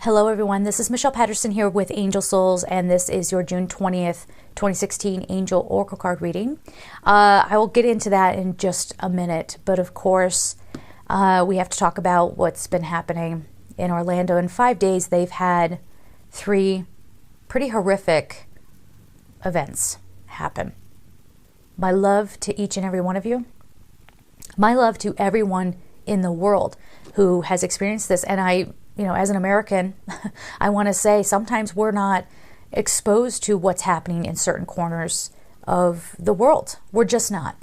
Hello everyone, this is Michelle Patterson here with Angel Souls, and this is your June 20th, 2016 Angel Oracle card reading. I will get into that in just a minute, but of course we have to talk about what's been happening in Orlando. In 5 days they've had 3 pretty horrific events happen. My love to each and every one of you. My love to everyone in the world who has experienced this. And as an American, I want to say sometimes we're not exposed to what's happening in certain corners of the world. We're just not.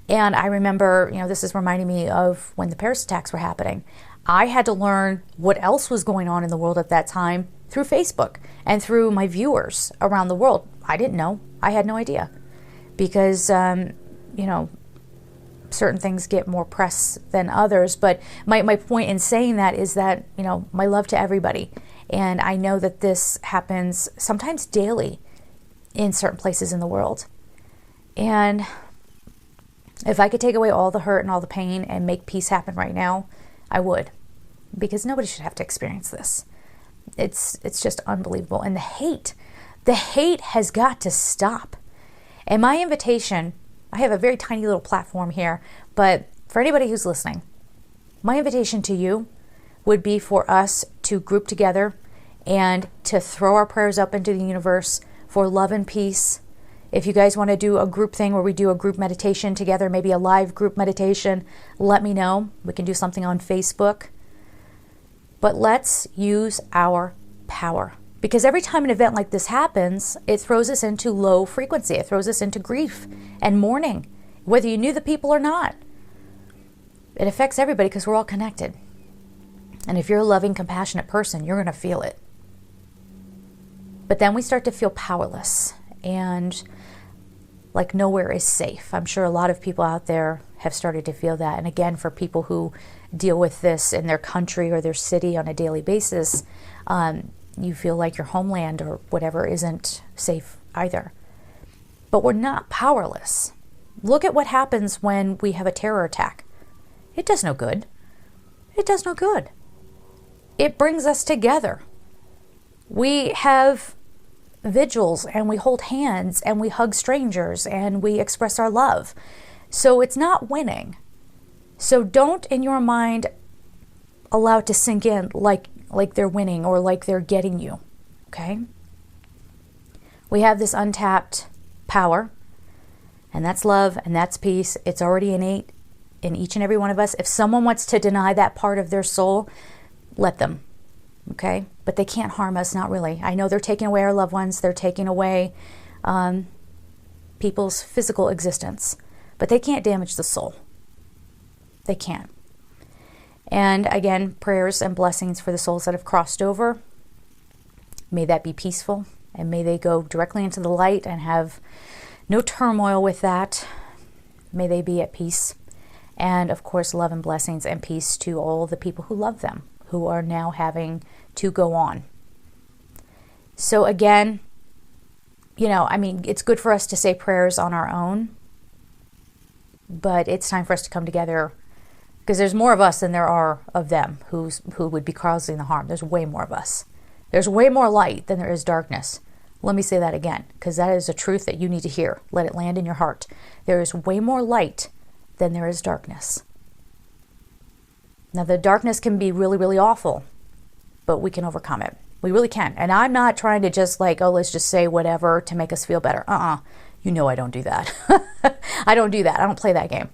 And I remember, this is reminding me of when the Paris attacks were happening. I had to learn what else was going on in the world at that time through Facebook and through my viewers around the world. I didn't know. I had no idea. Because, certain things get more press than others. But my point in saying that is that, my love to everybody. And I know that this happens sometimes daily in certain places in the world. And if I could take away all the hurt and all the pain and make peace happen right now, I would. Because nobody should have to experience this. It's just unbelievable. And the hate has got to stop. And my invitation, I have a very tiny little platform here, but for anybody who's listening, my invitation to you would be for us to group together and to throw our prayers up into the universe for love and peace. If you guys want to do a group thing where we do a group meditation together, maybe a live group meditation, let me know. We can do something on Facebook. But let's use our power. Because every time an event like this happens, it throws us into low frequency. It throws us into grief and mourning, whether you knew the people or not. It affects everybody because we're all connected. And if you're a loving, compassionate person, you're going to feel it. But then we start to feel powerless and like nowhere is safe. I'm sure a lot of people out there have started to feel that. And again, for people who deal with this in their country or their city on a daily basis, you feel like your homeland or whatever isn't safe either. But we're not powerless. Look at what happens when we have a terror attack. It does no good. It does no good. It brings us together. We have vigils and we hold hands and we hug strangers and we express our love. So it's not winning. So don't in your mind allow it to sink in like they're winning or like they're getting you, okay? We have this untapped power, and that's love, and that's peace. It's already innate in each and every one of us. If someone wants to deny that part of their soul, let them, okay? But they can't harm us, not really. I know they're taking away our loved ones. They're taking away people's physical existence, but they can't damage the soul. They can't. And again, prayers and blessings for the souls that have crossed over. May that be peaceful, and may they go directly into the light and have no turmoil with that. May they be at peace. And of course, love and blessings and peace to all the people who love them, who are now having to go on. So again, it's good for us to say prayers on our own, but it's time for us to come together. Because there's more of us than there are of them who would be causing the harm. There's way more of us. There's way more light than there is darkness. Let me say that again, because that is a truth that you need to hear. Let it land in your heart. There is way more light than there is darkness. Now, the darkness can be really, really awful, but we can overcome it. We really can. And I'm not trying to just let's just say whatever to make us feel better. I don't do that. I don't do that. I don't play that game.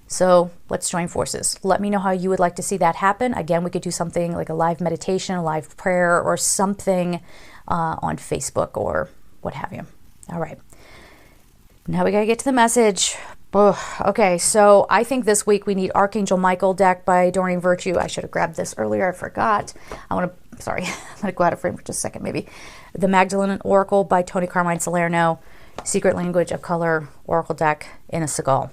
So let's join forces. Let me know how you would like to see that happen. Again, we could do something like a live meditation, a live prayer, or something on Facebook or what have you. All right. Now we got to get to the message. Okay, so I think this week we need Archangel Michael deck by Doreen Virtue. I should have grabbed this earlier. I forgot. I'm going to go out of frame for just a second maybe. The Magdalene Oracle by Tony Carmine Salerno. Secret Language of Color Oracle deck in a Seagull.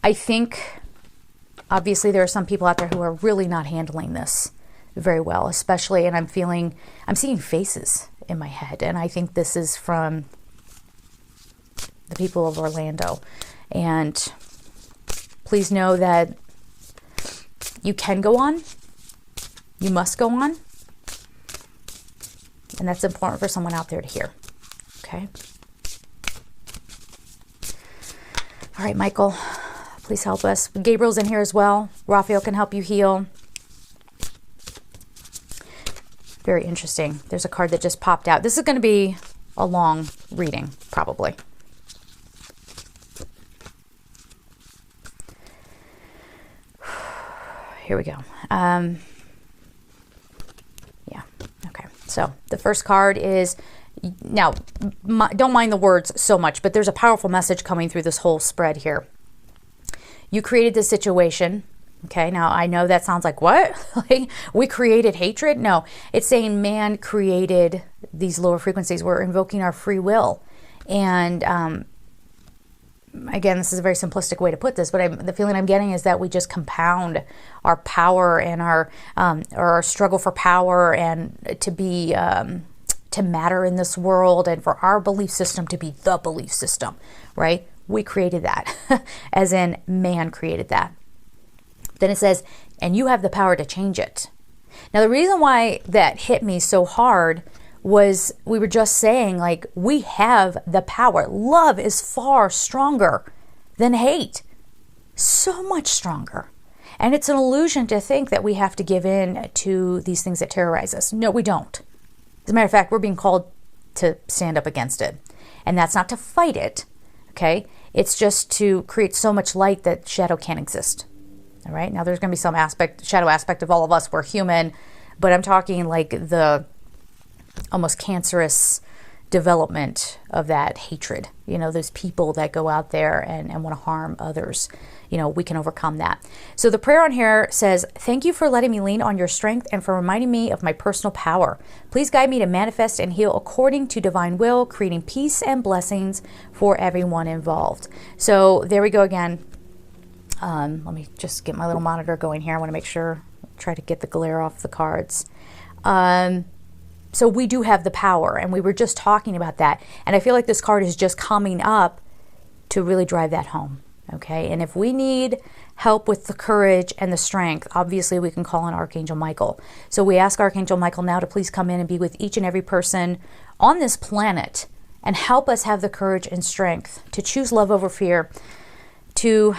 I think, obviously, there are some people out there who are really not handling this very well, especially, and I'm seeing faces in my head, and I think this is from the people of Orlando. And please know that You can go on. You must go on. And that's important for someone out there to hear. Okay. All right, Michael, please help us. Gabriel's in here as well. Raphael can help you heal. Very interesting. There's a card that just popped out. This is going to be a long reading, probably. Here we go. Yeah. Okay. So the first card is, now, don't mind the words so much, but there's a powerful message coming through this whole spread here. You created this situation. Okay, now I know that sounds like, what? Like, we created hatred? No, it's saying man created these lower frequencies. We're invoking our free will. And again, this is a very simplistic way to put this, but the feeling I'm getting is that we just compound our power and our struggle for power and to be to matter in this world, and for our belief system to be the belief system, right? We created that, as in man created that. Then it says, and you have the power to change it. Now, the reason why that hit me so hard was we were just saying, like, we have the power. Love is far stronger than hate. So much stronger. And it's an illusion to think that we have to give in to these things that terrorize us. No, we don't. As a matter of fact, we're being called to stand up against it. And that's not to fight it, okay? It's just to create so much light that shadow can't exist. All right. Now there's going to be some shadow aspect of all of us. We're human, but I'm talking like the almost cancerous development of that hatred. You know, those people that go out there and want to harm others. You know, we can overcome that. So the prayer on here says, thank you for letting me lean on your strength and for reminding me of my personal power. Please guide me to manifest and heal according to divine will, creating peace and blessings for everyone involved. So there we go again. Let me just get my little monitor going here. I want to make sure, try to get the glare off the cards. So we do have the power, and we were just talking about that. And I feel like this card is just coming up to really drive that home. Okay. And if we need help with the courage and the strength, obviously we can call on Archangel Michael. So we ask Archangel Michael now to please come in and be with each and every person on this planet and help us have the courage and strength to choose love over fear, to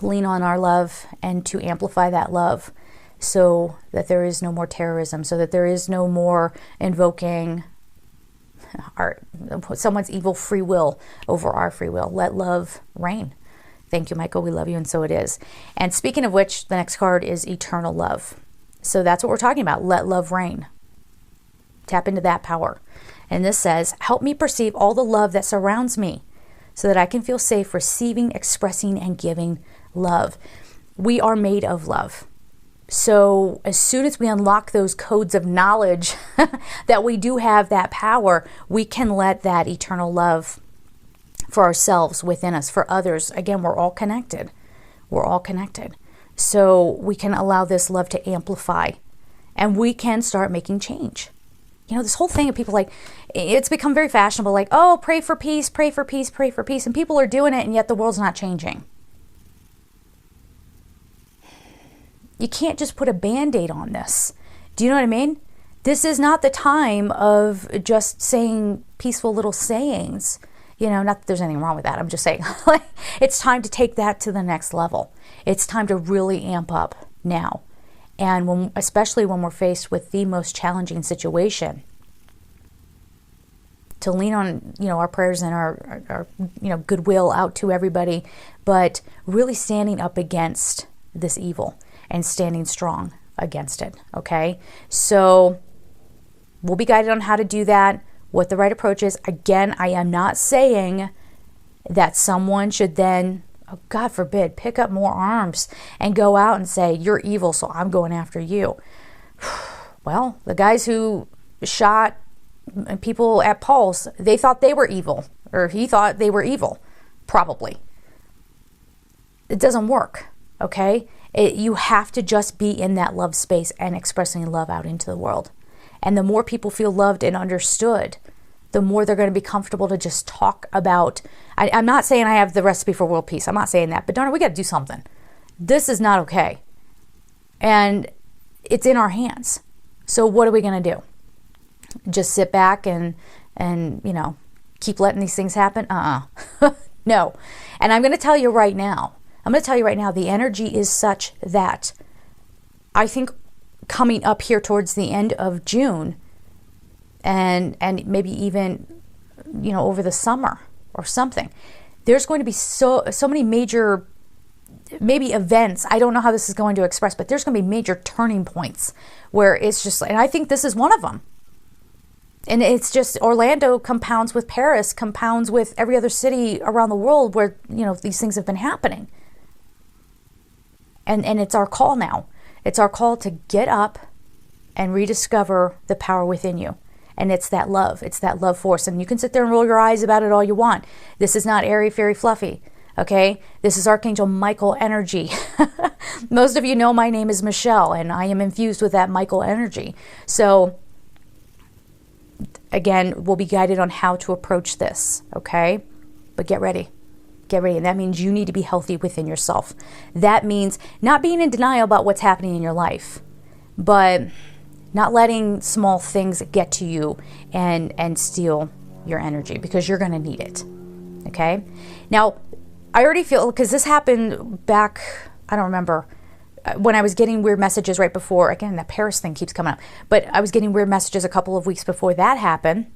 lean on our love and to amplify that love so that there is no more terrorism, so that there is no more invoking someone's evil free will over our free will. Let love reign. Thank you, Michael. We love you, and so it is. And speaking of which, the next card is eternal love. So that's what we're talking about. Let love reign. Tap into that power. And this says, help me perceive all the love that surrounds me so that I can feel safe receiving, expressing, and giving love. We are made of love. So as soon as we unlock those codes of knowledge that we do have that power, we can let that eternal love for ourselves within us, for others. Again, we're all connected. We're all connected. So we can allow this love to amplify, and we can start making change. You know, this whole thing of people like, it's become very fashionable, like, oh, pray for peace, pray for peace, pray for peace. And people are doing it, and yet the world's not changing. You can't just put a Band-Aid on this. Do you know what I mean? This is not the time of just saying peaceful little sayings. You know, not that there's anything wrong with that. I'm just saying, like, it's time to take that to the next level. It's time to really amp up now. And especially when we're faced with the most challenging situation, to lean on, you know, our prayers and our you know, goodwill out to everybody, but really standing up against this evil and standing strong against it. Okay. So we'll be guided on how to do that, what the right approach is. Again, I am not saying that someone should then, oh, God forbid, pick up more arms and go out and say, you're evil, so I'm going after you. Well, the guys who shot people at Paul's, they thought they were evil, or he thought they were evil, probably. It doesn't work, okay? You have to just be in that love space and expressing love out into the world. And the more people feel loved and understood, the more they're going to be comfortable to just talk about. I'm not saying I have the recipe for world peace. I'm not saying that. But darn it, we got to do something. This is not okay. And it's in our hands. So what are we going to do? Just sit back and keep letting these things happen? No. And I'm going to tell you right now, the energy is such that I think coming up here towards the end of June and maybe even, over the summer or something, there's going to be so many major, maybe events. I don't know how this is going to express, but there's going to be major turning points where it's just, and I think this is one of them. And it's just Orlando compounds with Paris, compounds with every other city around the world where, these things have been happening. And it's our call now. It's our call to get up and rediscover the power within you. And it's that love. It's that love force. And you can sit there and roll your eyes about it all you want. This is not airy, fairy, fluffy. Okay? This is Archangel Michael energy. Most of you know my name is Michelle, and I am infused with that Michael energy. So, again, we'll be guided on how to approach this. Okay? But get ready. Get ready. And that means you need to be healthy within yourself. That means not being in denial about what's happening in your life, but not letting small things get to you and steal your energy, because you're going to need it. Okay? Now, I already feel, because this happened back, I don't remember, when I was getting weird messages right before, again, that Paris thing keeps coming up, but I was getting weird messages a couple of weeks before that happened,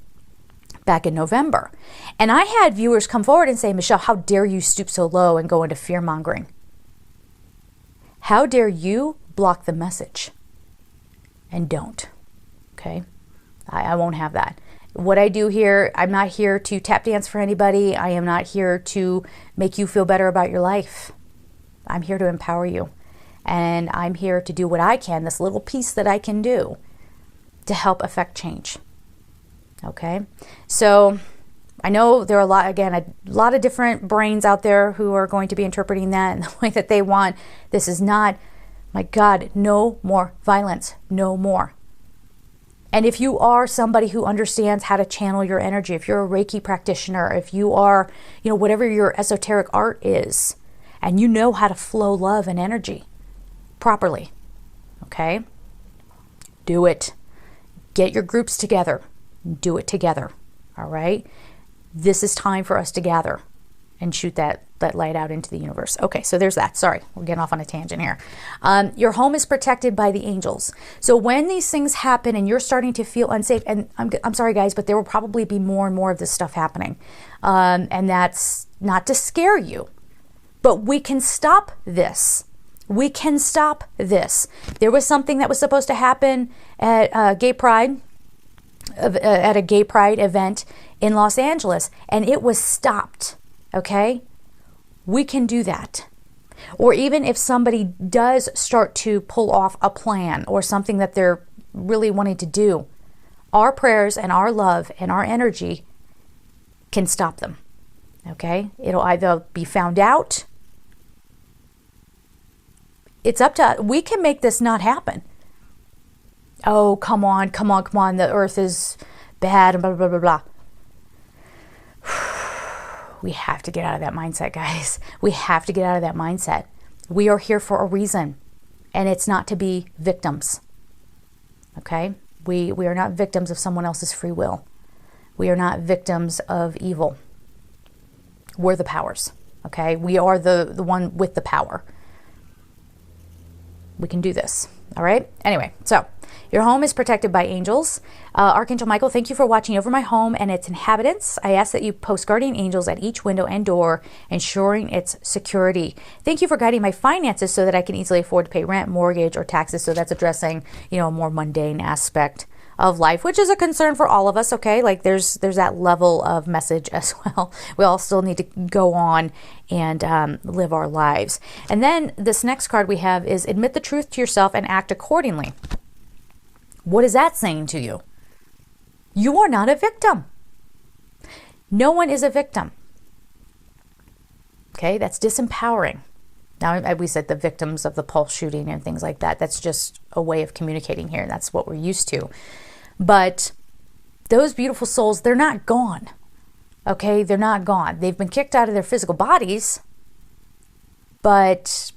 back in November. And I had viewers come forward and say, Michelle, how dare you stoop so low and go into fear-mongering? How dare you block the message? And don't. Okay? I won't have that. What I do here, I'm not here to tap dance for anybody. I am not here to make you feel better about your life. I'm here to empower you. And I'm here to do what I can, this little piece that I can do, to help affect change. Okay? So I know there are a lot of different brains out there who are going to be interpreting that in the way that they want. This is not, my God, no more violence, no more. And if you are somebody who understands how to channel your energy, if you're a Reiki practitioner, if you are, whatever your esoteric art is, and you know how to flow love and energy properly, okay? Do it. Get your groups together. Do it together, all right? This is time for us to gather and shoot that light out into the universe. Okay, so there's that. Sorry, we're getting off on a tangent here. Your home is protected by the angels. So when these things happen and you're starting to feel unsafe, and I'm sorry guys, but there will probably be more and more of this stuff happening. And that's not to scare you, but we can stop this. We can stop this. There was something that was supposed to happen at Gay Pride, at a Gay Pride event in Los Angeles, and it was stopped. Okay? We can do that. Or even if somebody does start to pull off a plan or something that they're really wanting to do, our prayers and our love and our energy can stop them. Okay? It'll either be found out. It's up to us. We can make this not happen. Oh, come on. The earth is bad and blah, blah, blah, blah. We have to get out of that mindset, guys. We have to get out of that mindset. We are here for a reason, and it's not to be victims. Okay? We are not victims of someone else's free will. We are not victims of evil. We're the powers. Okay? We are the one with the power. We can do this. All right? Anyway, so your home is protected by angels. Archangel Michael, thank you for watching over my home and its inhabitants. I ask that you post guardian angels at each window and door, ensuring its security. Thank you for guiding my finances so that I can easily afford to pay rent, mortgage, or taxes. So that's addressing, a more mundane aspect of life, which is a concern for all of us, okay? Like there's that level of message as well. We all still need to go on and live our lives. And then this next card we have is admit the truth to yourself and act accordingly. What is that saying to you? You are not a victim. No one is a victim. Okay, that's disempowering. Now, we said the victims of the Pulse shooting and things like that. That's just a way of communicating here. That's what we're used to. But those beautiful souls, they're not gone. Okay, they're not gone. They've been kicked out of their physical bodies, but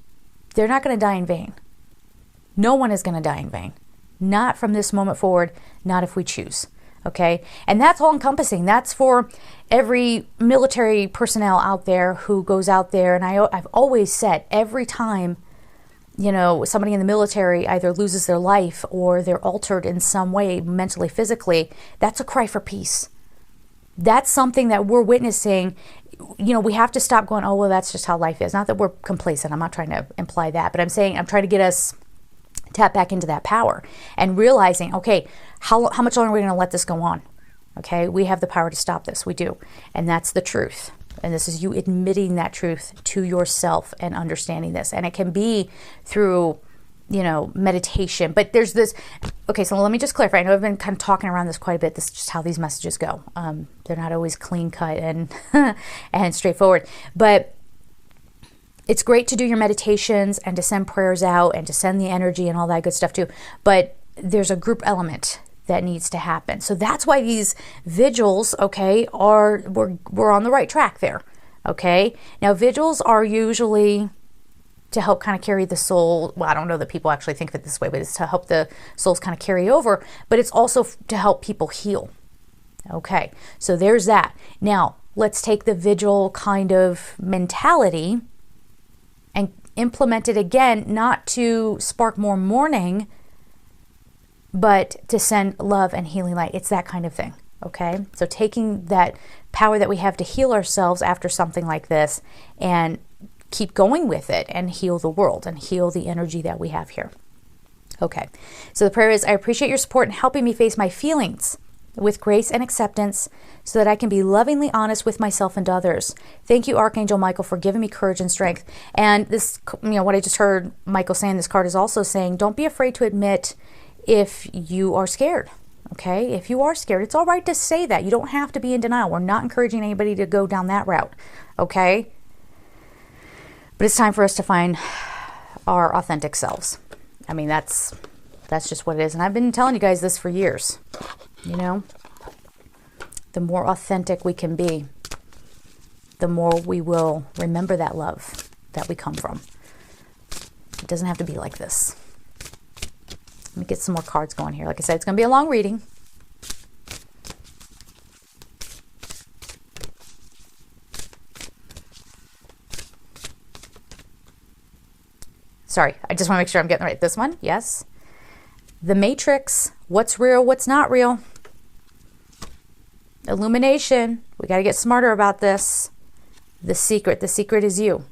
they're not going to die in vain. No one is going to die in vain. Not from this moment forward, not if we choose. Okay? And that's all encompassing. That's for every military personnel out there who goes out there. And I've always said, every time, you know, somebody in the military either loses their life or they're altered in some way, mentally, physically, that's a cry for peace. That's something that we're witnessing. You know, we have to stop going, oh, well, that's just how life is. Not that we're complacent. I'm not trying to imply that, but I'm trying to get us tap back into that power and realizing, okay, how much longer are we going to let this go on? Okay, we have the power to stop this. We do. And that's the truth. And this is you admitting that truth to yourself and understanding this. And it can be through, you know, meditation. But there's this, okay, so let me just clarify. I know I've been kind of talking around this quite a bit. This is just how these messages go. They're not always clean cut and and straightforward. But it's great to do your meditations and to send prayers out and to send the energy and all that good stuff too. But there's a group element that needs to happen. So that's why these vigils, okay, we're on the right track there. Okay. Now vigils are usually to help kind of carry the soul. Well, I don't know that people actually think of it this way, but it's to help the souls kind of carry over, but it's also to help people heal. Okay. So there's that. Now let's take the vigil kind of mentality and implement it again, not to spark more mourning, but to send love and healing light. It's that kind of thing. Okay. So taking that power that we have to heal ourselves after something like this and keep going with it and heal the world and heal the energy that we have here. Okay. So the prayer is, I appreciate your support in helping me face my feelings with grace and acceptance so that I can be lovingly honest with myself and others. Thank you, Archangel Michael, for giving me courage and strength. And this, you know, what I just heard Michael saying, this card is also saying, don't be afraid to admit if you are scared. Okay. If you are scared, it's all right to say that. You don't have to be in denial. We're not encouraging anybody to go down that route. Okay. But it's time for us to find our authentic selves. I mean, that's just what it is. And I've been telling you guys this for years. You know, the more authentic we can be, the more we will remember that love that we come from. It doesn't have to be like this. Let me get some more cards going here. Like I said, it's going to be a long reading. Sorry, I just want to make sure I'm getting right. This one, yes. The Matrix, what's real, what's not real. Illumination, we got to get smarter about this. The secret is you.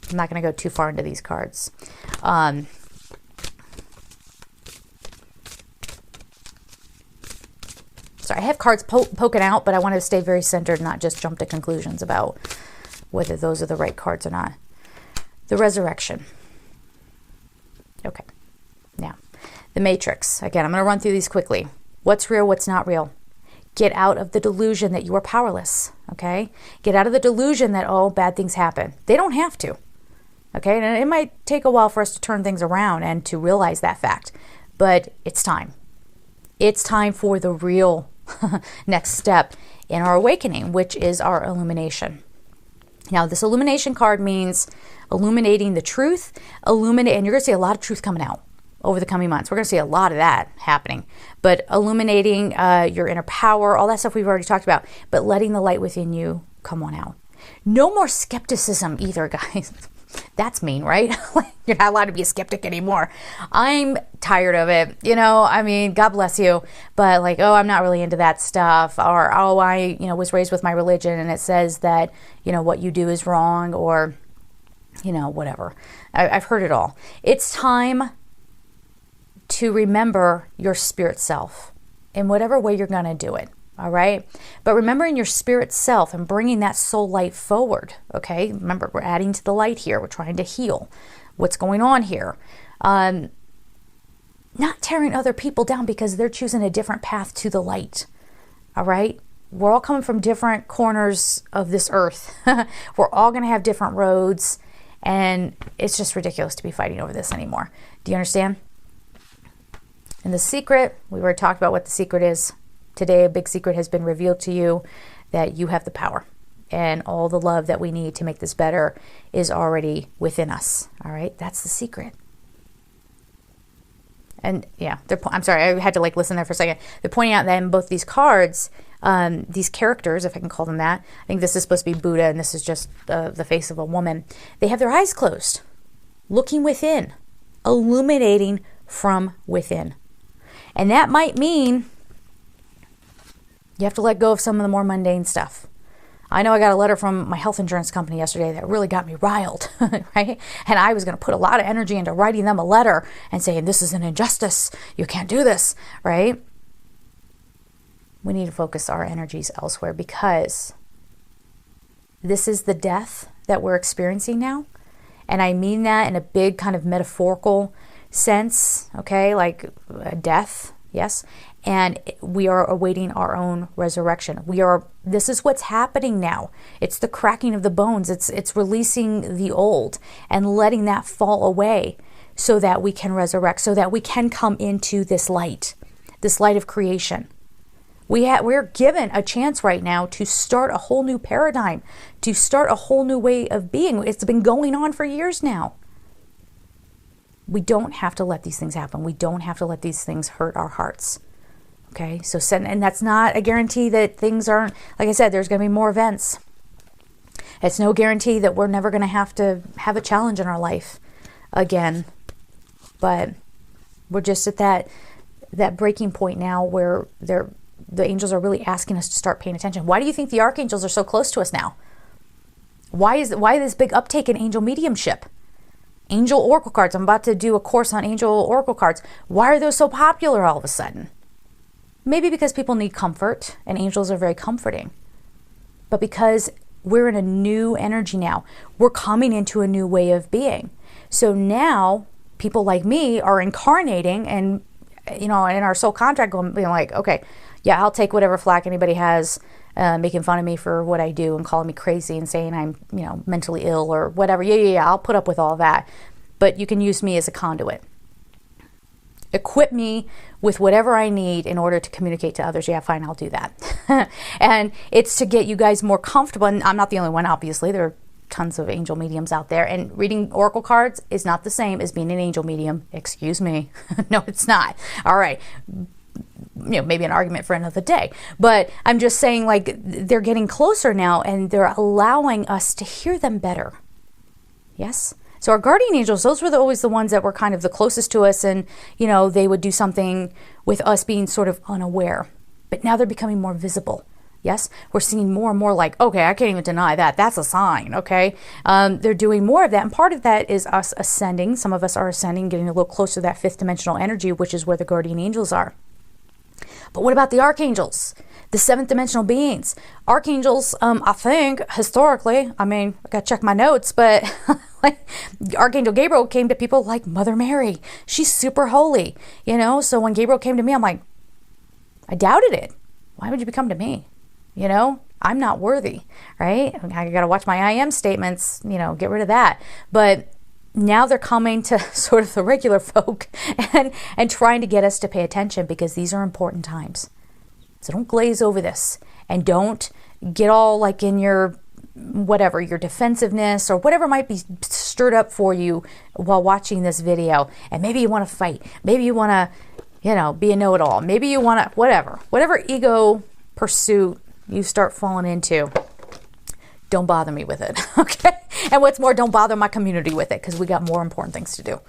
I'm not going to go too far into these cards. Sorry, I have cards poking out, but I want to stay very centered, not just jump to conclusions about whether those are the right cards or not. The Resurrection. Okay. Now, the Matrix. Again, I'm going to run through these quickly. What's real, what's not real? Get out of the delusion that you are powerless. Okay? Get out of the delusion that, oh, bad things happen. They don't have to. Okay? And it might take a while for us to turn things around and to realize that fact. But it's time. It's time for the real next step in our awakening, which is our illumination. Now, this illumination card means illuminating the truth, and you're going to see a lot of truth coming out over the coming months. We're going to see a lot of that happening, but illuminating your inner power, all that stuff we've already talked about, but letting the light within you come on out. No more skepticism either, guys. That's mean, right? You're not allowed to be a skeptic anymore. I'm tired of it. You know, I mean, God bless you. But like, oh, I'm not really into that stuff. Or, oh, I, was raised with my religion and it says that, what you do is wrong, or, whatever. I've heard it all. It's time to remember your spirit self in whatever way you're going to do it. All right. But remembering your spirit self and bringing that soul light forward. Okay. Remember, we're adding to the light here. We're trying to heal what's going on here. Not tearing other people down because they're choosing a different path to the light. All right. We're all coming from different corners of this earth. We're all going to have different roads. And it's just ridiculous to be fighting over this anymore. Do you understand? And the secret, we already talked about what the secret is. Today, a big secret has been revealed to you, that you have the power. and all the love that we need to make this better is already within us. All right, that's the secret. And yeah, I'm sorry, I had to like listen there for a second. They're pointing out that in both these cards, these characters, if I can call them that, I think this is supposed to be Buddha and this is just the face of a woman. They have their eyes closed, looking within, illuminating from within. And that might mean you have to let go of some of the more mundane stuff. I know I got a letter from my health insurance company yesterday that really got me riled, right? And I was going to put a lot of energy into writing them a letter and saying, this is an injustice. You can't do this, right? We need to focus our energies elsewhere because this is the death that we're experiencing now. And I mean that in a big kind of metaphorical sense, okay? Like a death, yes? And we are awaiting our own resurrection. This is what's happening now. It's the cracking of the bones. It's releasing the old and letting that fall away so that we can resurrect, so that we can come into this light of creation. We're given a chance right now to start a whole new paradigm, to start a whole new way of being. It's been going on for years now. We don't have to let these things happen. We don't have to let these things hurt our hearts. Okay, so and that's not a guarantee that things aren't, like I said, there's going to be more events. It's no guarantee that we're never going to have a challenge in our life again. But we're just at that breaking point now where the angels are really asking us to start paying attention. Why do you think the archangels are so close to us now? Why this big uptake in angel mediumship? Angel oracle cards. I'm about to do a course on angel oracle cards. Why are those so popular all of a sudden? Maybe because people need comfort, and angels are very comforting. But because we're in a new energy now, we're coming into a new way of being. So now people like me are incarnating and, in our soul contract going, being like, okay, yeah, I'll take whatever flack anybody has, making fun of me for what I do and calling me crazy and saying I'm, mentally ill or whatever. Yeah, I'll put up with all that. But you can use me as a conduit. Equip me with whatever I need in order to communicate to others. Yeah, fine, I'll do that. And it's to get you guys more comfortable. And I'm not the only one, obviously. There are tons of angel mediums out there. And reading oracle cards is not the same as being an angel medium. Excuse me. No, it's not. All right. Maybe an argument for another day. But I'm just saying, like, they're getting closer now and they're allowing us to hear them better. Yes? So our guardian angels, those were always the ones that were kind of the closest to us, and, they would do something with us being sort of unaware. But now they're becoming more visible. Yes? We're seeing more and more like, okay, I can't even deny that. That's a sign, okay? They're doing more of that, and part of that is us ascending. Some of us are ascending, getting a little closer to that fifth dimensional energy, which is where the guardian angels are. But what about the archangels? The seventh dimensional beings? Archangels, I think, historically, I got to check my notes, but Archangel Gabriel came to people like Mother Mary. She's super holy, So when Gabriel came to me, I'm like, I doubted it. Why would you come to me? I'm not worthy, right? I got to watch my I am statements, get rid of that. But now they're coming to sort of the regular folk and trying to get us to pay attention because these are important times. So don't glaze over this and don't get all like in your defensiveness or whatever might be stirred up for you while watching this video. And maybe you want to fight. Maybe you want to, be a know-it-all. Maybe you want to, whatever ego pursuit you start falling into, don't bother me with it. Okay. And what's more, don't bother my community with it because we got more important things to do.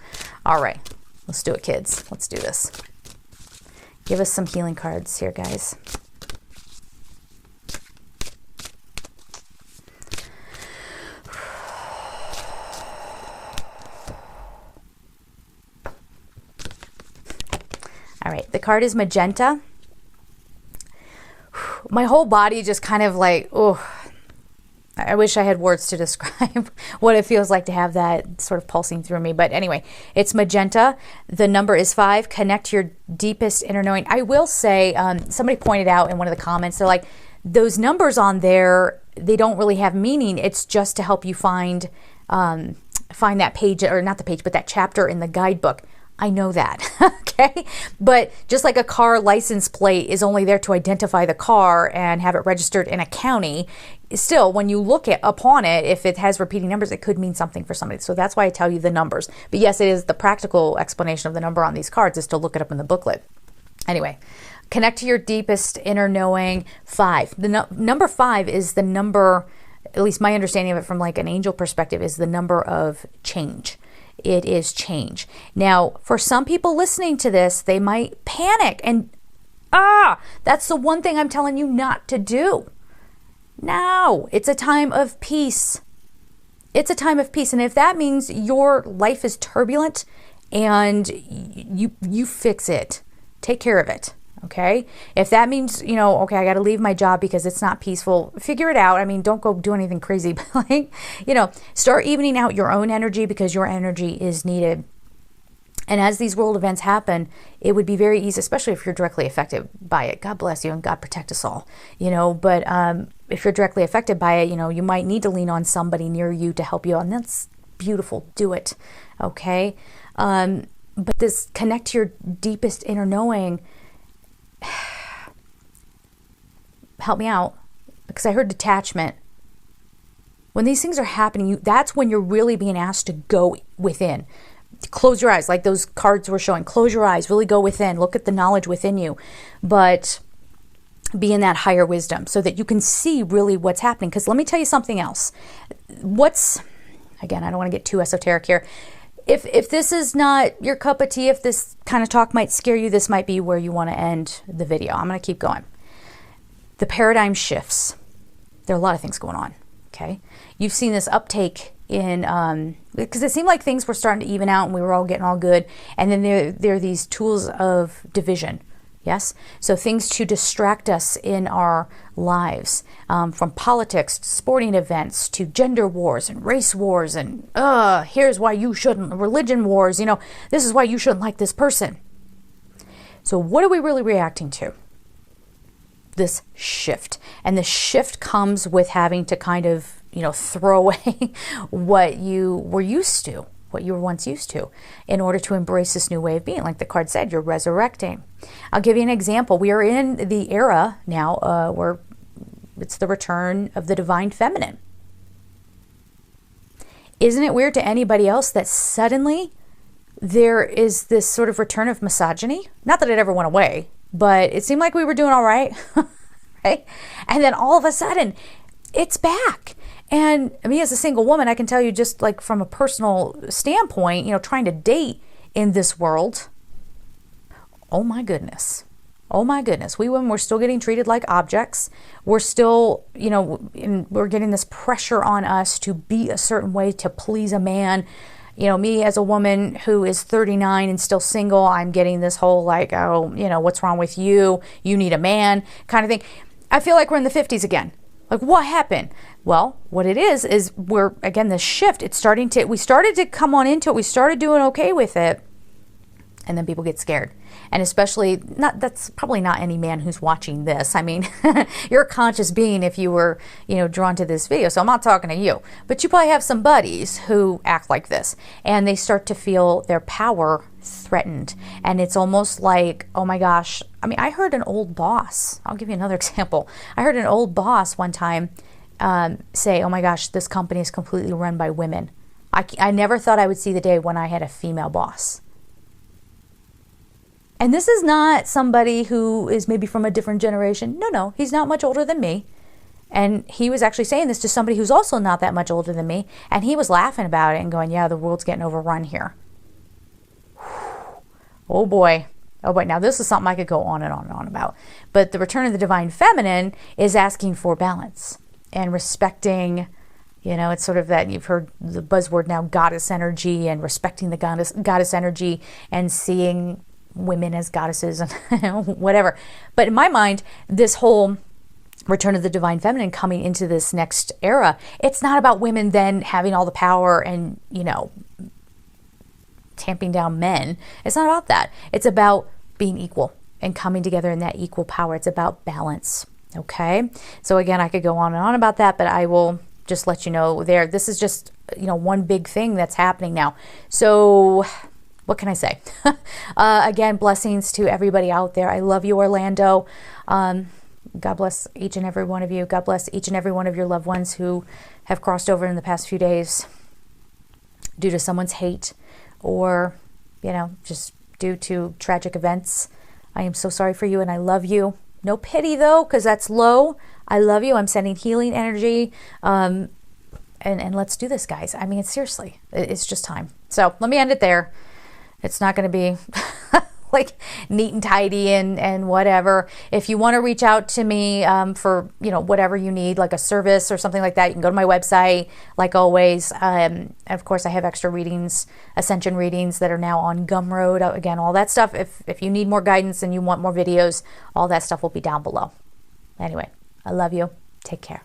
All right. Let's do it, kids. Let's do this. Give us some healing cards here, guys. All right, the card is magenta. My whole body just kind of like, I wish I had words to describe what it feels like to have that sort of pulsing through me. But anyway, it's magenta. The number is 5. Connect to your deepest inner knowing. I will say, somebody pointed out in one of the comments, they're like, those numbers on there, they don't really have meaning. It's just to help you find that page, or not the page, but that chapter in the guidebook. I know that, okay? But just like a car license plate is only there to identify the car and have it registered in a county, still, when you look upon it, if it has repeating numbers, it could mean something for somebody. So that's why I tell you the numbers. But yes, it is the practical explanation of the number on these cards is to look it up in the booklet. Anyway, connect to your deepest inner knowing. 5. The number 5 is the number, at least my understanding of it from like an angel perspective, is the number of change. It is change. Now, for some people listening to this, they might panic and, that's the one thing I'm telling you not to do. No, it's a time of peace. It's a time of peace. And if that means your life is turbulent and you fix it, take care of it. Okay. If that means, okay, I got to leave my job because it's not peaceful, figure it out. I mean, don't go do anything crazy, but like, start evening out your own energy because your energy is needed. And as these world events happen, it would be very easy, especially if you're directly affected by it. God bless you and God protect us all, but if you're directly affected by it, you might need to lean on somebody near you to help you. And that's beautiful. Do it. Okay. But this connect to your deepest inner knowing, help me out, because I heard detachment. When these things are happening, that's when you're really being asked to go within. Close your eyes, like those cards were showing. Close your eyes, really go within. Look at the knowledge within you, but be in that higher wisdom so that you can see really what's happening. Because let me tell you something else. Again, I don't want to get too esoteric here. If this is not your cup of tea, if this kind of talk might scare you, this might be where you want to end the video. I'm going to keep going. The paradigm shifts. There are a lot of things going on, okay? You've seen this uptake in, because it seemed like things were starting to even out and we were all getting all good. And then there are these tools of division. Yes? So things to distract us in our lives, from politics to sporting events to gender wars and race wars and here's why you shouldn't, religion wars, this is why you shouldn't like this person. So what are we really reacting to? This shift. And the shift comes with having to kind of, throw away what you were used to, what you were once used to, in order to embrace this new way of being. Like the card said, you're resurrecting. I'll give you an example. We are in the era now where it's the return of the divine feminine. Isn't it weird to anybody else that suddenly there is this sort of return of misogyny? Not that it ever went away, but it seemed like we were doing all right, right? And then all of a sudden, it's back. And me as a single woman, I can tell you just like from a personal standpoint, trying to date in this world, oh my goodness. Oh my goodness. We women were still getting treated like objects. We're still, we're getting this pressure on us to be a certain way to please a man. Me as a woman who is 39 and still single, I'm getting this whole like, what's wrong with you? You need a man kind of thing. I feel like we're in the 50s again. Like, what happened? Well, what it is we're, again, this shift, we started to come on into it. We started doing okay with it. And then people get scared. And especially, that's probably not any man who's watching this. I mean, you're a conscious being if you were, drawn to this video. So I'm not talking to you. But you probably have some buddies who act like this. And they start to feel their power threatened. And it's almost like, oh my gosh. I mean, I heard an old boss. I'll give you another example. I heard an old boss one time say, oh my gosh, this company is completely run by women. I never thought I would see the day when I had a female boss. And this is not somebody who is maybe from a different generation. No, he's not much older than me. And he was actually saying this to somebody who's also not that much older than me. And he was laughing about it and going, yeah, the world's getting overrun here. Oh boy. Now this is something I could go on and on and on about. But the return of the divine feminine is asking for balance and respecting, it's sort of that, you've heard the buzzword now, goddess energy, and respecting the goddess energy and seeing women as goddesses and whatever. But in my mind, this whole return of the divine feminine coming into this next era, it's not about women then having all the power and, tamping down men. It's not about that. It's about being equal and coming together in that equal power. It's about balance. Okay. So again, I could go on and on about that, but I will just let you know this is just, one big thing that's happening now. So what can I say? Again, blessings to everybody out there. I love you, Orlando. God bless each and every one of you. God bless each and every one of your loved ones who have crossed over in the past few days due to someone's hate or, just due to tragic events. I am so sorry for you and I love you. No pity though, because that's low. I love you. I'm sending healing energy. And let's do this, guys. I mean, seriously, it's just time. So let me end it there. It's not going to be like neat and tidy and whatever. If you want to reach out to me for, whatever you need, like a service or something like that, you can go to my website, like always. Of course, I have extra readings, ascension readings that are now on Gumroad. Again, all that stuff. If you need more guidance and you want more videos, all that stuff will be down below. Anyway, I love you. Take care.